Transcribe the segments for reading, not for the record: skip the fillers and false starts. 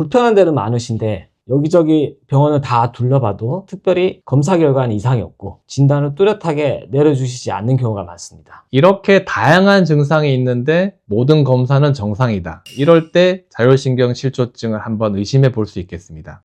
불편한 데는 많으신데 여기저기 병원을 다 둘러봐도 특별히 검사 결과는 이상이 없고 진단을 뚜렷하게 내려주시지 않는 경우가 많습니다. 이렇게 다양한 증상이 있는데 모든 검사는 정상이다. 이럴 때 자율신경 실조증을 한번 의심해 볼 수 있겠습니다.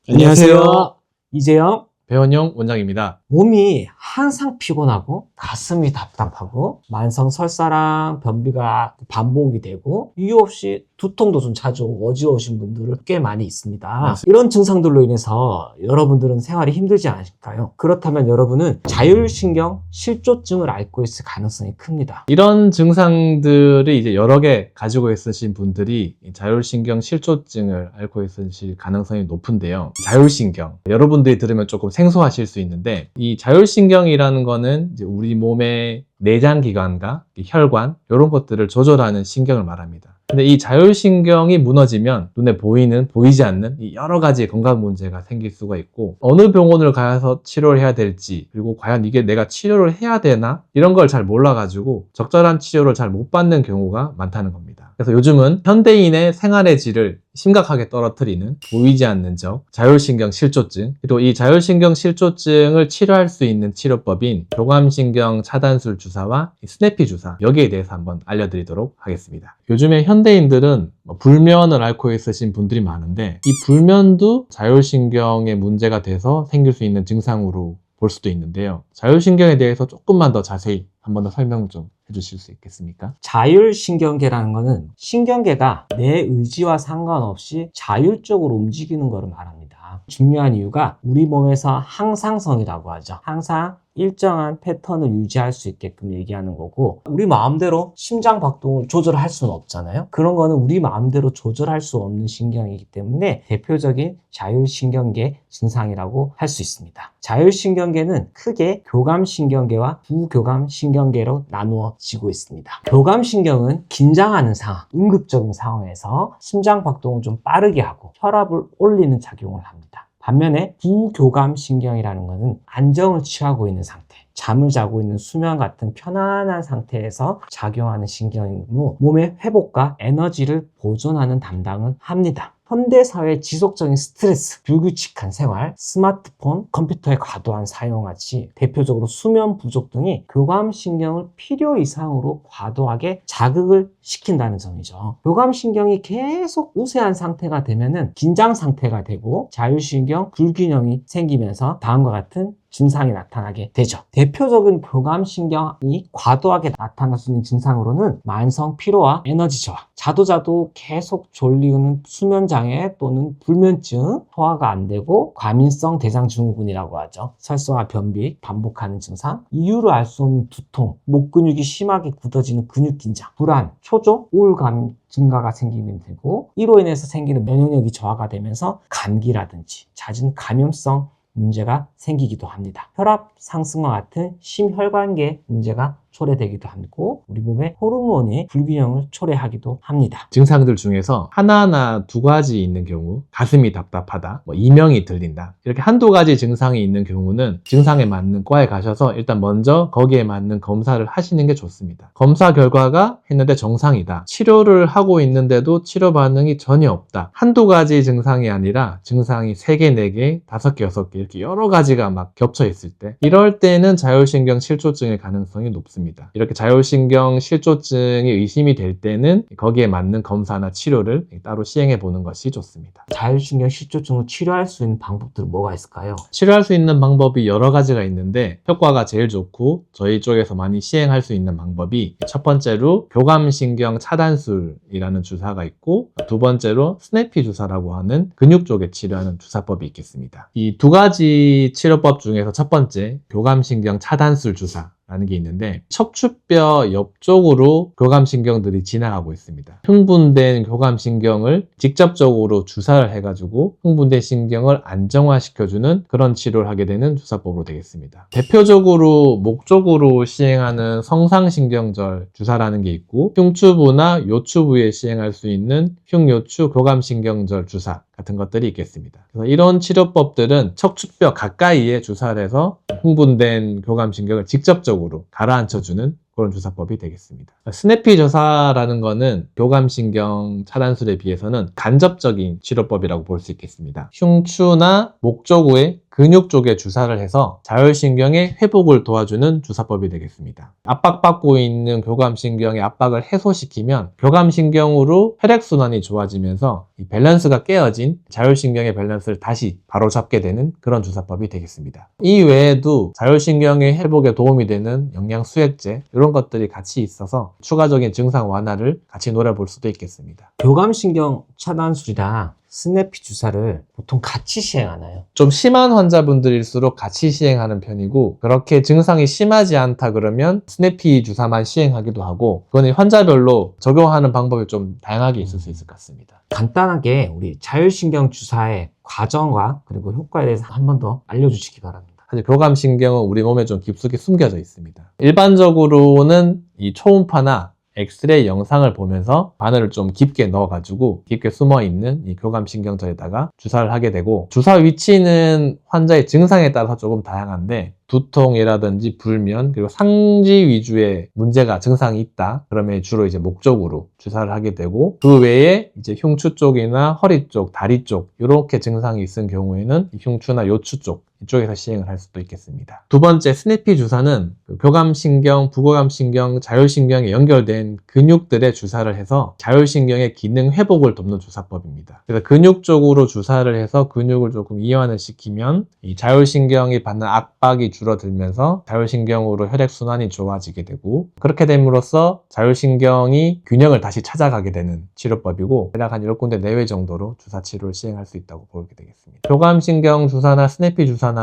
안녕하세요. 이재영. 배원영 원장입니다. 몸이 항상 피곤하고 가슴이 답답하고 만성 설사랑 변비가 반복이 되고 이유 없이 두통도 좀 자주 오고 어지러우신 분들은 꽤 많이 있습니다. 맞습니다. 이런 증상들로 인해서 여러분들은 생활이 힘들지 않으실까요? 그렇다면 여러분은 자율신경 실조증을 앓고 있을 가능성이 큽니다. 이런 증상들을 이제 여러 개 가지고 있으신 분들이 자율신경 실조증을 앓고 있으실 가능성이 높은데요. 자율신경, 여러분들이 들으면 조금 생소하실 수 있는데 이 자율신경이라는 거는 이제 우리 몸의 내장기관과 혈관 이런 것들을 조절하는 신경을 말합니다. 근데 이 자율신경이 무너지면 눈에 보이는, 보이지 않는 이 여러 가지 건강 문제가 생길 수가 있고 어느 병원을 가서 치료를 해야 될지 그리고 과연 이게 내가 치료를 해야 되나 이런 걸 잘 몰라가지고 적절한 치료를 잘 못 받는 경우가 많다는 겁니다. 그래서 요즘은 현대인의 생활의 질을 심각하게 떨어뜨리는 보이지 않는 적, 자율신경 실조증, 그리고 이 자율신경 실조증을 치료할 수 있는 치료법인 교감신경 차단술 주사와 스내피 주사, 여기에 대해서 한번 알려드리도록 하겠습니다. 요즘에 현대인들은 불면을 앓고 있으신 분들이 많은데 이 불면도 자율신경에 문제가 돼서 생길 수 있는 증상으로 볼 수도 있는데요. 자율신경에 대해서 조금만 더 자세히 한번 더 설명 좀 해주실 수 있겠습니까? 자율신경계라는 것은 신경계가 내 의지와 상관없이 자율적으로 움직이는 것을 말합니다. 중요한 이유가 우리 몸에서 항상성이라고 하죠. 항상 일정한 패턴을 유지할 수 있게끔 얘기하는 거고 우리 마음대로 심장 박동을 조절할 수는 없잖아요. 그런 거는 우리 마음대로 조절할 수 없는 신경이기 때문에 대표적인 자율신경계 증상이라고 할 수 있습니다. 자율신경계는 크게 교감신경계와 부교감신경계로 나누어지고 있습니다. 교감신경은 긴장하는 상황, 응급적인 상황에서 심장 박동을 좀 빠르게 하고 혈압을 올리는 작용을 합니다. 반면에 부교감신경이라는 것은 안정을 취하고 있는 상태, 잠을 자고 있는 수면 같은 편안한 상태에서 작용하는 신경이고 몸의 회복과 에너지를 보존하는 담당을 합니다. 현대사회의 지속적인 스트레스, 불규칙한 생활, 스마트폰, 컴퓨터의 과도한 사용 같이 대표적으로 수면 부족 등이 교감신경을 필요 이상으로 과도하게 자극을 시킨다는 점이죠. 교감신경이 계속 우세한 상태가 되면은 긴장 상태가 되고 자율신경 불균형이 생기면서 다음과 같은 증상이 나타나게 되죠. 대표적인 교감신경이 과도하게 나타날 수 있는 증상으로는 만성 피로와 에너지 저하, 자도 계속 졸리는 수면장애 또는 불면증, 소화가 안 되고 과민성 대장증후군이라고 하죠. 설사와 변비, 반복하는 증상, 이유를 알 수 없는 두통, 목 근육이 심하게 굳어지는 근육 긴장, 불안, 초조, 우울감 증가가 생기면 되고 이로 인해서 생기는 면역력이 저하가 되면서 감기라든지 잦은 감염성 문제가 생기기도 합니다. 혈압 상승과 같은 심혈관계 문제가 초래되기도 하고 우리 몸의 호르몬이 불균형을 초래하기도 합니다. 증상들 중에서 하나나 두 가지 있는 경우, 가슴이 답답하다, 이명이 들린다, 이렇게 한두 가지 증상이 있는 경우는 증상에 맞는 과에 가셔서 일단 먼저 거기에 맞는 검사를 하시는 게 좋습니다. 검사 결과가 했는데 정상이다, 치료를 하고 있는데도 치료 반응이 전혀 없다, 한두 가지 증상이 아니라 증상이 3개, 4개, 5개, 6개 이렇게 여러 가지가 막 겹쳐 있을 때, 이럴 때는 자율신경 실조증의 가능성이 높습니다. 이렇게 자율신경 실조증이 의심이 될 때는 거기에 맞는 검사나 치료를 따로 시행해 보는 것이 좋습니다. 자율신경 실조증을 치료할 수 있는 방법들은 뭐가 있을까요? 치료할 수 있는 방법이 여러 가지가 있는데 효과가 제일 좋고 저희 쪽에서 많이 시행할 수 있는 방법이 첫 번째로 교감신경 차단술이라는 주사가 있고 두 번째로 스내피 주사라고 하는 근육 쪽에 치료하는 주사법이 있겠습니다. 이 두 가지 치료법 중에서 첫 번째 교감신경 차단술 주사 라는 게 있는데 척추뼈 옆쪽으로 교감신경들이 지나가고 있습니다. 흥분된 교감신경을 직접적으로 주사를 해가지고 흥분된 신경을 안정화시켜주는 그런 치료를 하게 되는 주사법으로 되겠습니다. 대표적으로 목 쪽으로 시행하는 성상신경절 주사라는 게 있고 흉추부나 요추부에 시행할 수 있는 흉요추 교감신경절 주사 같은 것들이 있겠습니다. 그래서 이런 치료법들은 척추뼈 가까이에 주사를 해서 흥분된 교감신경을 직접적으로 가라앉혀주는 그런 주사법이 되겠습니다. 스내피 주사라는 거는 교감신경 차단술에 비해서는 간접적인 치료법이라고 볼 수 있겠습니다. 흉추나 목조구의 근육 쪽에 주사를 해서 자율신경의 회복을 도와주는 주사법이 되겠습니다. 압박받고 있는 교감신경의 압박을 해소시키면 교감신경으로 혈액순환이 좋아지면서 이 밸런스가 깨어진 자율신경의 밸런스를 다시 바로잡게 되는 그런 주사법이 되겠습니다. 이 외에도 자율신경의 회복에 도움이 되는 영양수액제 이런 것들이 같이 있어서 추가적인 증상 완화를 같이 노려볼 수도 있겠습니다. 교감신경 차단술이랑 스내피 주사를 보통 같이 시행하나요? 좀 심한 환자분들일수록 같이 시행하는 편이고 그렇게 증상이 심하지 않다 그러면 스내피 주사만 시행하기도 하고 그건 환자별로 적용하는 방법이 좀 다양하게 있을 수 있을 것 같습니다. 간단하게 우리 자율신경 주사의 과정과 그리고 효과에 대해서 한 번 더 알려주시기 바랍니다. 사실 교감신경은 우리 몸에 좀 깊숙이 숨겨져 있습니다. 일반적으로는 이 초음파나 엑스레이 영상을 보면서 바늘을 좀 깊게 넣어가지고 깊게 숨어있는 이 교감신경절에다가 주사를 하게 되고 주사 위치는 환자의 증상에 따라서 조금 다양한데 두통이라든지 불면 그리고 상지 위주의 문제가 증상이 있다 그러면 주로 이제 목 쪽으로 주사를 하게 되고 그 외에 이제 흉추 쪽이나 허리 쪽, 다리 쪽 이렇게 증상이 있은 경우에는 흉추나 요추 쪽 이쪽에서 시행을 할 수도 있겠습니다. 두 번째 스내피 주사는 교감신경, 부교감신경, 자율신경에 연결된 근육들의 주사를 해서 자율신경의 기능 회복을 돕는 주사법입니다. 그래서 근육 쪽으로 주사를 해서 근육을 조금 이완을 시키면 이 자율신경이 받는 압박이 줄어들면서 자율신경으로 혈액순환이 좋아지게 되고 그렇게 됨으로써 자율신경이 균형을 다시 찾아가게 되는 치료법이고 대략 한 10군데 내외 정도로 주사 치료를 시행할 수 있다고 보게 되겠습니다. 교감신경 주사나 스내피 주사나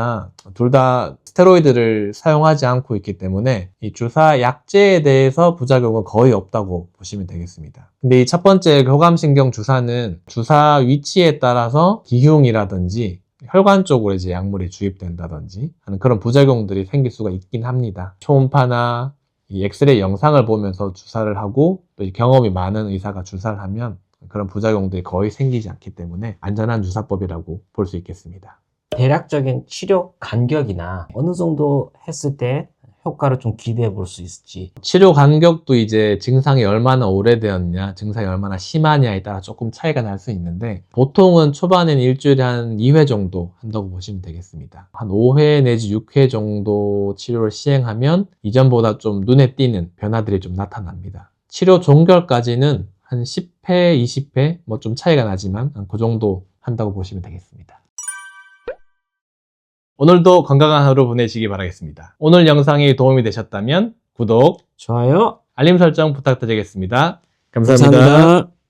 둘 다 스테로이드를 사용하지 않고 있기 때문에 이 주사 약제에 대해서 부작용은 거의 없다고 보시면 되겠습니다. 근데 이 첫 번째 교감신경 주사는 주사 위치에 따라서 기흉이라든지 혈관 쪽으로 이제 약물이 주입된다든지 하는 그런 부작용들이 생길 수가 있긴 합니다. 초음파나 이 엑스레이 영상을 보면서 주사를 하고 또 경험이 많은 의사가 주사를 하면 그런 부작용들이 거의 생기지 않기 때문에 안전한 주사법이라고 볼 수 있겠습니다. 대략적인 치료 간격이나 어느 정도 했을 때 효과를 좀 기대해 볼 수 있을지. 치료 간격도 이제 증상이 얼마나 오래되었냐, 증상이 얼마나 심하냐에 따라 조금 차이가 날 수 있는데 보통은 초반에는 일주일에 한 2회 정도 한다고 보시면 되겠습니다. 한 5회 내지 6회 정도 치료를 시행하면 이전보다 좀 눈에 띄는 변화들이 좀 나타납니다. 치료 종결까지는 한 10회, 20회 뭐 좀 차이가 나지만 그 정도 한다고 보시면 되겠습니다. 오늘도 건강한 하루 보내시기 바라겠습니다. 오늘 영상이 도움이 되셨다면 구독, 좋아요. 알림 설정 부탁드리겠습니다. 감사합니다. 감사합니다.